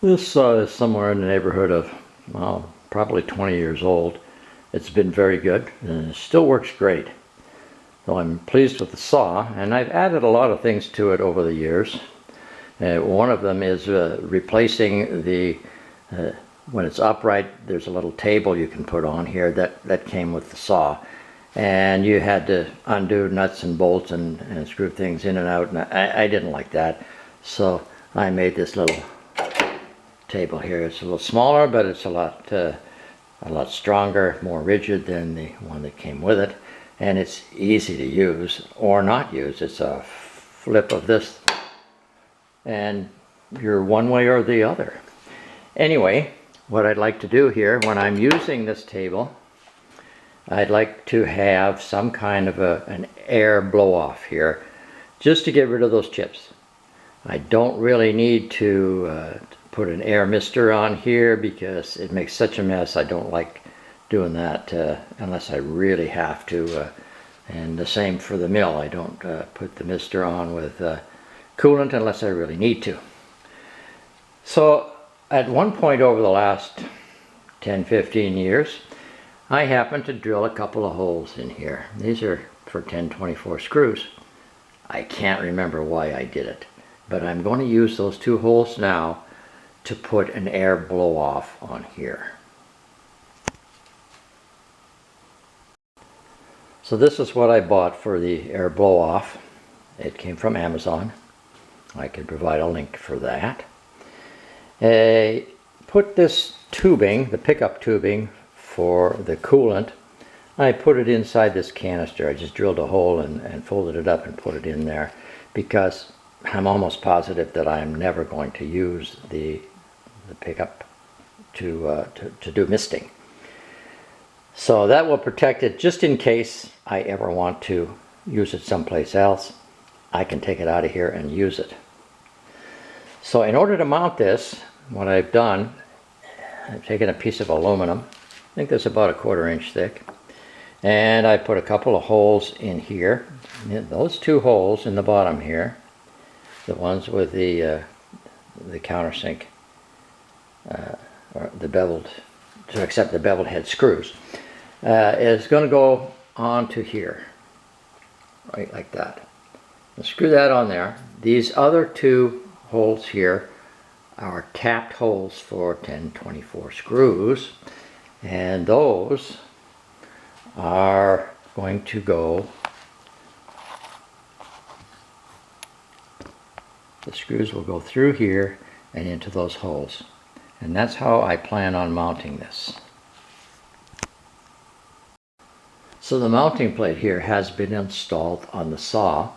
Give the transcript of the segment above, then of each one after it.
This saw is somewhere in the neighborhood of, well, probably 20 years old. It's been very good and it still works great. So I'm pleased with the saw, and I've added a lot of things to it over the years. One of them is replacing the, when it's upright, there's a little table you can put on here that came with the saw. And you had to undo nuts and bolts and screw things in and out, and I didn't like that. So I made this little table here. It's a little smaller, but it's a lot stronger, more rigid than the one that came with it. And it's easy to use or not use. It's a flip of this and you're one way or the other. Anyway, what I'd like to do here when I'm using this table, I'd like to have some kind of an air blow off here just to get rid of those chips. I don't really need to put an air mister on here because it makes such a mess. I don't like doing that unless I really have to. And the same for the mill. I don't put the mister on with coolant unless I really need to. So at one point over the last 10-15 years, I happened to drill a couple of holes in here. These are for 1024 screws. I can't remember why I did it, but I'm going to use those two holes now to put an air blow off on here. So this is what I bought for the air blow off. It came from Amazon. I could provide a link for that. Put this tubing, the pickup tubing for the coolant, I put it inside this canister. I just drilled a hole and folded it up and put it in there because I'm almost positive that I'm never going to use the pickup to do misting. So that will protect it just in case I ever want to use it someplace else. I can take it out of here and use it. So in order to mount this, what I've done, I've taken a piece of aluminum, I think that's about 1/4 inch thick, and I put a couple of holes in here. Those two holes in the bottom here, the ones with the countersink, or the beveled, to accept the beveled head screws, is going to go onto here, right like that. I'll screw that on there. These other two holes here are tapped holes for 1024 screws, and those are going to go, the screws will go through here and into those holes, and that's how I plan on mounting this. So the mounting plate here has been installed on the saw,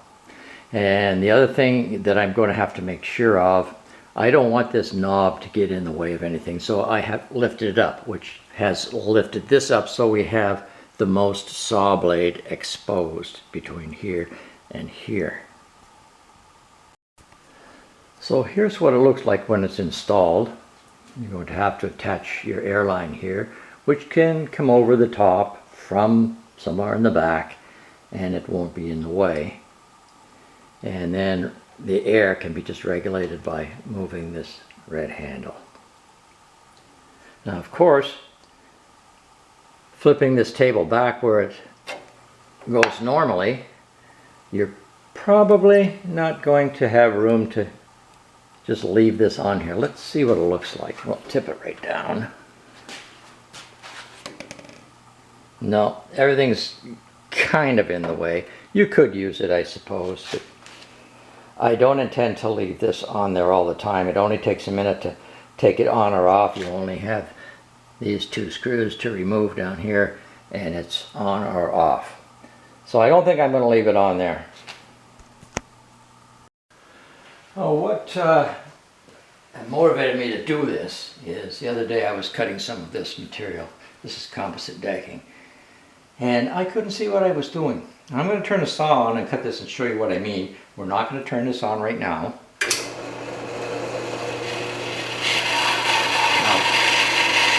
and the other thing that I'm going to have to make sure of, I don't want this knob to get in the way of anything, so I have lifted it up, which has lifted this up so we have the most saw blade exposed between here and here. So here's what it looks like when it's installed. You're going to have to attach your air line here, which can come over the top from somewhere in the back, and it won't be in the way. And then the air can be just regulated by moving this red handle. Now, of course, flipping this table back where it goes normally, you're probably not going to have room to just leave this on here. Let's see what it looks like. We'll tip it right down. No, everything's kind of in the way. You could use it, I suppose. I don't intend to leave this on there all the time. It only takes a minute to take it on or off. You only have these two screws to remove down here, and it's on or off. So I don't think I'm going to leave it on there. Oh, what motivated me to do this is the other day I was cutting some of this material. This is composite decking, and I couldn't see what I was doing. I'm going to turn the saw on and cut this and show you what I mean. We're not going to turn this on right now. Now,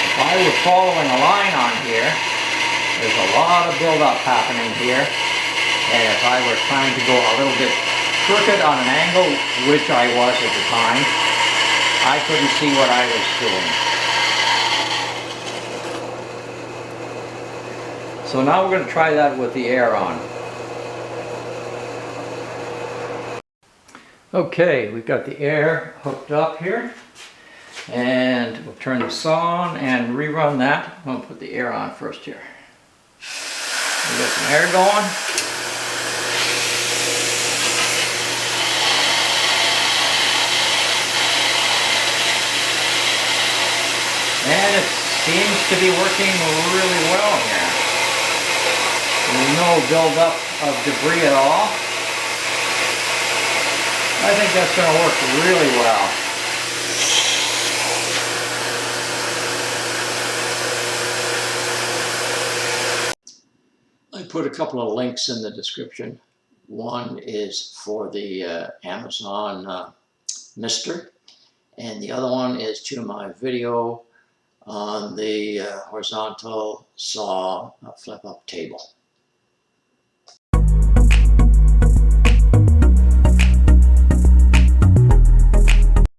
if I were following a line on here, there's a lot of buildup happening here, and if I were trying to go a little bit crooked on an angle, which I was at the time, I couldn't see what I was doing. So now we're going to try that with the air on. Okay, we've got the air hooked up here. And we'll turn the saw on and rerun that. I'm going to put the air on first here. We got some air going. And it seems to be working really well here. There's no buildup of debris at all. I think that's going to work really well. I put a couple of links in the description. One is for the Amazon Mister, and the other one is to my video on the horizontal saw flip-up table.